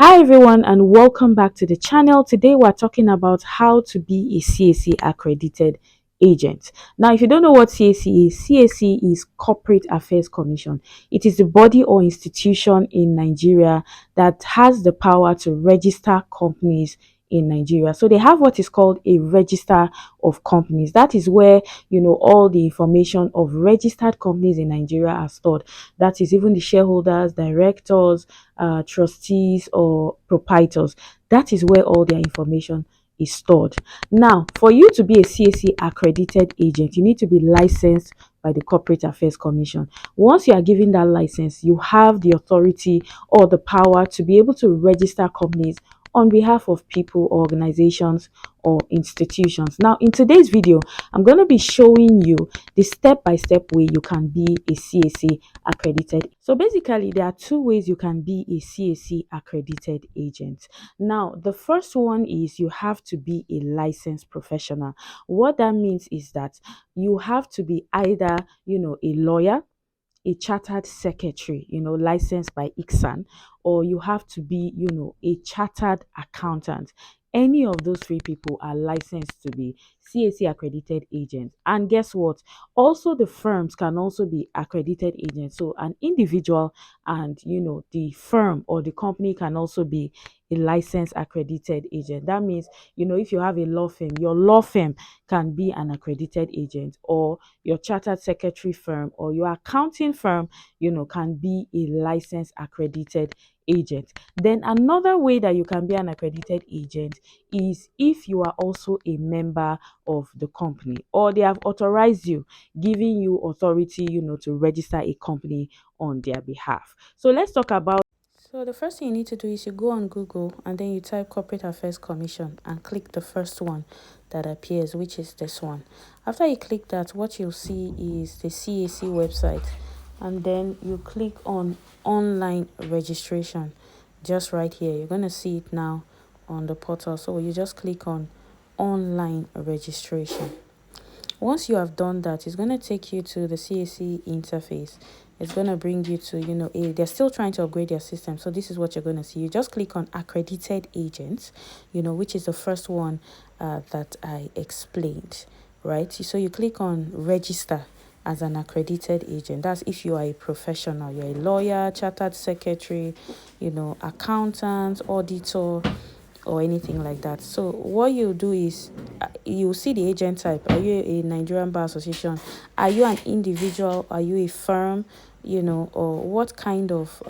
Hi everyone and welcome back to the channel. Today we're talking about how to be a CAC accredited agent. Now, if you don't know what CAC is Corporate Affairs Commission. It is the body or institution in Nigeria that has the power to register companies in Nigeria. So they have what is called a register of companies. That is where all the information of registered companies in Nigeria are stored. That is even the shareholders, directors, trustees or proprietors. That is where all their information is stored. Now, for you to be a CAC accredited agent, you need to be licensed by the Corporate Affairs Commission. Once you are given that license, you have the authority or the power to be able to register companies on behalf of people, organizations, or institutions. Now, in today's video, I'm going to be showing you the step-by-step way you can be a CAC accredited. So basically, there are two ways you can be a CAC accredited agent. Now, the first one is you have to be a licensed professional. What that means is that you have to be either, a lawyer, a chartered secretary, licensed by ICSAN, or you have to be, a chartered accountant. Any of those three people are licensed to be CAC accredited agents. And guess what? Also, the firms can also be accredited agents. So an individual and the firm or the company can also be a licensed accredited agent. That means, if you have a law firm, your law firm can be an accredited agent, or your chartered secretary firm or your accounting firm, can be a licensed accredited agent. Then another way that you can be an accredited agent is if you are also a member of the company, or they have authorized you, giving you authority, to register a company on their behalf. So let's talk about. So the first thing you need to do is you go on Google and then you type Corporate Affairs Commission and click the first one that appears, which is this one. After you click that, what you'll see is the CAC website, and then you click on online registration just right here. You're going to see it now on the portal. So you just click on online registration. Once you have done that, it's going to take you to the CAC interface. It's going to bring you to, they're still trying to upgrade their system. So this is what you're going to see. You just click on accredited agents, which is the first one that I explained, right? So you click on register as an accredited agent. That's if you are a professional, you're a lawyer, chartered secretary, accountant, auditor, or anything like that. So what you do is you see the agent type. Are you a Nigerian Bar Association? Are you an individual? Are you a firm? Or what kind of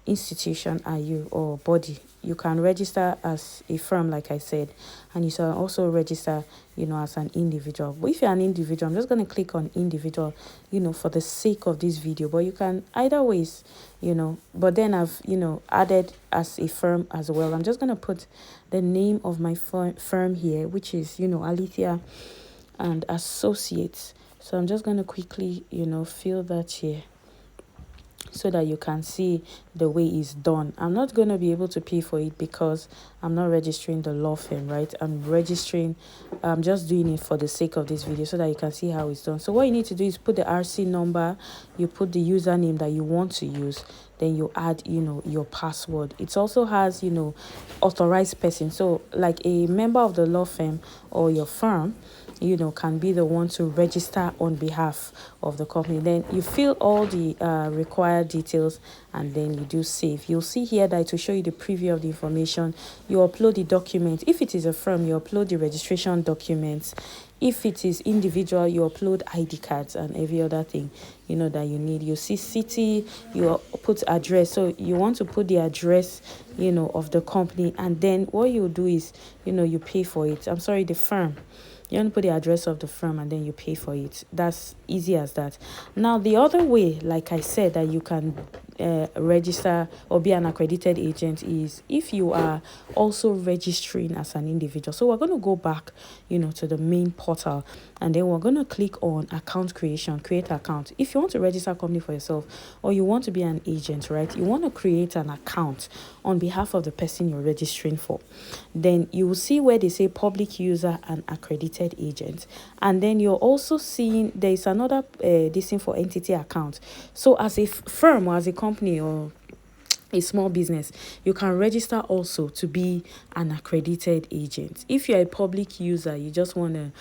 institution are you, or body? You can register as a firm, like I said, and you can also register, as an individual. But if you're an individual, I'm just going to click on individual, for the sake of this video. But you can either ways, but then I've, added as a firm as well. I'm just going to put the name of my firm here, which is, Alithia and Associates. So I'm just going to quickly, fill that here, so that you can see the way it's done. I'm not going to be able to pay for it because I'm not registering the law firm, right? I'm just doing it for the sake of this video so that you can see how it's done. So what you need to do is put the RC number, you put the username that you want to use, then you add, your password. It also has, authorized person. So like a member of the law firm or your firm, can be the one to register on behalf of the company. Then you fill all the required details and then you do save. You'll see here that it will show you the preview of the information. You upload the document. If it is a firm, you upload the registration documents. If it is individual, you upload ID cards and every other thing, that you need. You see city, you put address. So you want to put the address, of the company. And then what you do is, you pay for it. I'm sorry, the firm. You want to put the address of the firm and then you pay for it. That's easy as that. Now, the other way, like I said, that you can register or be an accredited agent is if you are also registering as an individual. So we're going to go back, to the main portal, and then we're going to click on account creation, create account. If you want to register a company for yourself or you want to be an agent, right, you want to create an account on behalf of the person you're registering for. Then you will see where they say public user and accredited agent, and then you're also seeing there is another this thing for entity account. So as a firm or as a company or a small business, you can register also to be an accredited agent. If you're a public user, you just want to,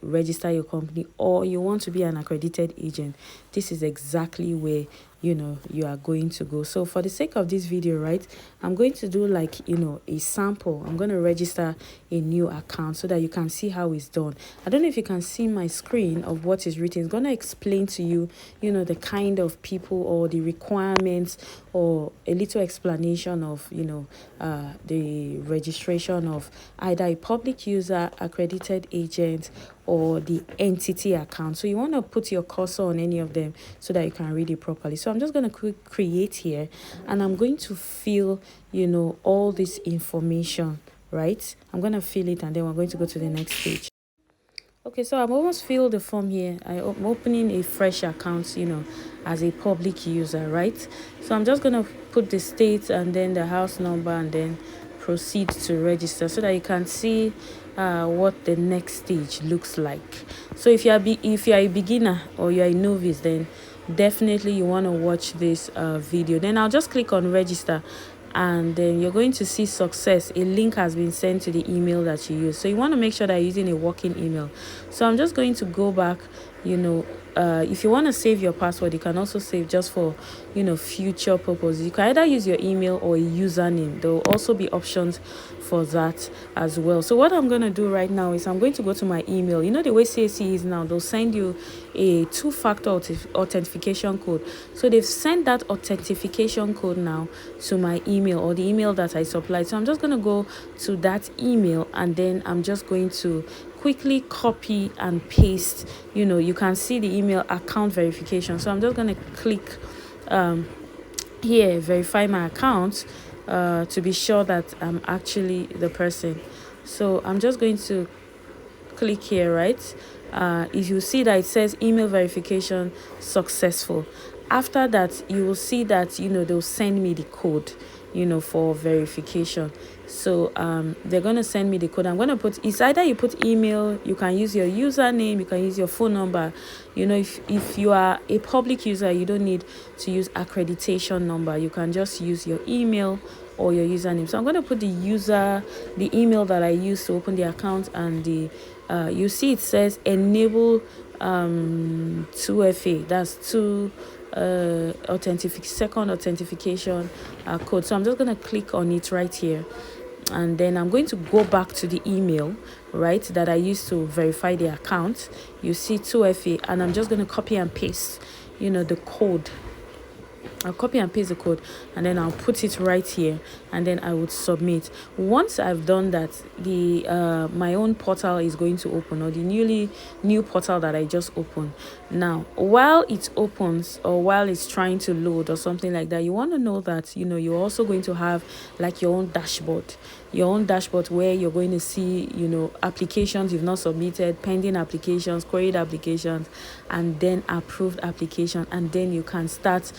register your company, or you want to be an accredited agent, this is exactly where you are going to go. So for the sake of this video, right, I'm going to do like a sample. I'm going to register a new account so that you can see how it's done. I don't know if you can see my screen of what is written. It's going to explain to you the kind of people or the requirements, or a little explanation of the registration of either a public user, accredited agent, or the entity account. So you want to put your cursor on any of them so that you can read it properly. So I'm just going to click create here, and I'm going to fill all this information, right? I'm going to fill it, and then we're going to go to the next page. Okay, so I've almost filled the form here. I'm opening a fresh account, as a public user, right? So I'm just going to put the state and then the house number, and then proceed to register so that you can see what the next stage looks like. So if you are a beginner or you are a novice, then definitely you want to watch this video. Then I'll just click on register, and then you're going to see success. A link has been sent to the email that you use. So you want to make sure that you're using a working email. So I'm just going to go back. If you want to save your password, you can also save just for future purposes. You can either use your email or a username. There will also be options for that as well. So what I'm going to do right now is I'm going to go to my email. The way CAC is now, they'll send you a two-factor authentication code. So they've sent that authentication code now to my email, or the email that I supplied. So I'm just going to go to that email, and then I'm just going to quickly copy and paste. You can see the email account verification. So I'm just going to click here, verify my account, to be sure that I'm actually the person. So I'm just going to click here, right? If you see that it says email verification successful, after that you will see that they'll send me the code for verification. So they're going to send me the code. I'm going to put, it's either you put email, you can use your username, you can use your phone number. If you are a public user, you don't need to use accreditation number. You can just use your email or your username. So I'm going to put the email that I used to open the account, and the you see it says enable 2FA. That's two second authentication code. So I'm just going to click on it right here, and then I'm going to go back to the email, right, that I used to verify the account. You see 2FA, and I'm just going to copy and paste the code. I'll copy and paste the code, and then I'll put it right here, and then I would submit. Once I've done that, the my own portal is going to open, or the new portal that I just opened. Now, while it opens, or while it's trying to load or something like that, you want to know that you're also going to have like your own dashboard where you're going to see applications you've not submitted, pending applications, queried applications, and then approved application, and then you can start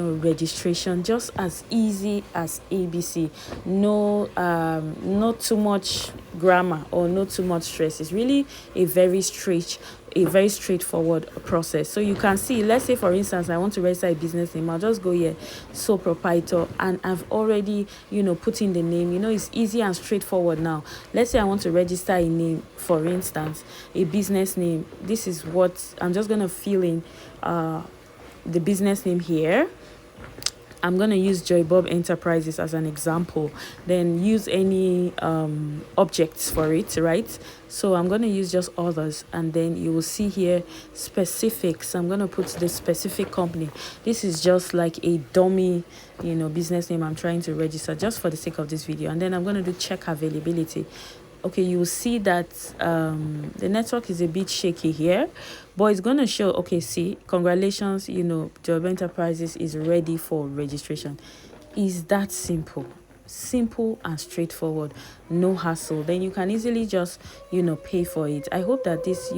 registration, just as easy as ABC. No not too much grammar or not too much stress. It's really a very straightforward process. So you can see, let's say for instance I want to register a business name. I'll just go here, sole proprietor, and I've already put in the name. It's easy and straightforward. Now let's say I want to register a name, for instance a business name. This is what I'm just going to fill in, the business name here. I'm going to use Joy Bob Enterprises as an example, then use any objects for it, right? So I'm going to use just others, and then you will see here specifics. I'm going to put the specific company. This is just like a dummy business name I'm trying to register just for the sake of this video, and then I'm going to do check availability. Okay, you will see that the network is a bit shaky here, but it's going to show, okay, see, congratulations, Job Enterprises is ready for registration. Is that simple and straightforward, no hassle. Then you can easily just pay for it. I hope that this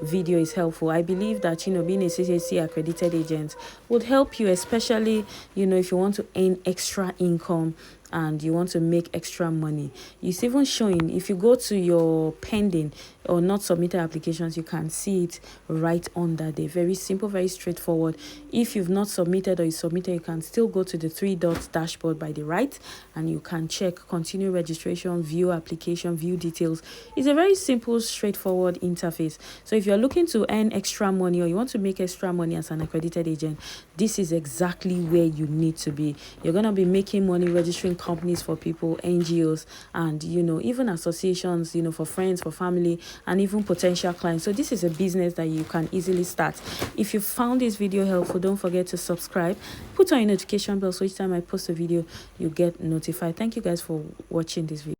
video is helpful. I believe that being a CAC accredited agent would help you, especially if you want to earn extra income and you want to make extra money. It's even showing, if you go to your pending or not submitted applications, you can see it right under there. Very simple, very straightforward. If you've not submitted or you submitted, you can still go to the 3 dots dashboard by the right, and you can check continue registration, view application, view details. It's a very simple, straightforward interface. So if you're looking to earn extra money or you want to make extra money as an accredited agent, this is exactly where you need to be. You're going to be making money registering companies for people, NGOs, and even associations, for friends, for family, and even potential clients. So this is a business that you can easily start. If you found this video helpful, don't forget to subscribe, put on your notification bell so each time I post a video you get notified. Thank you guys for watching this video.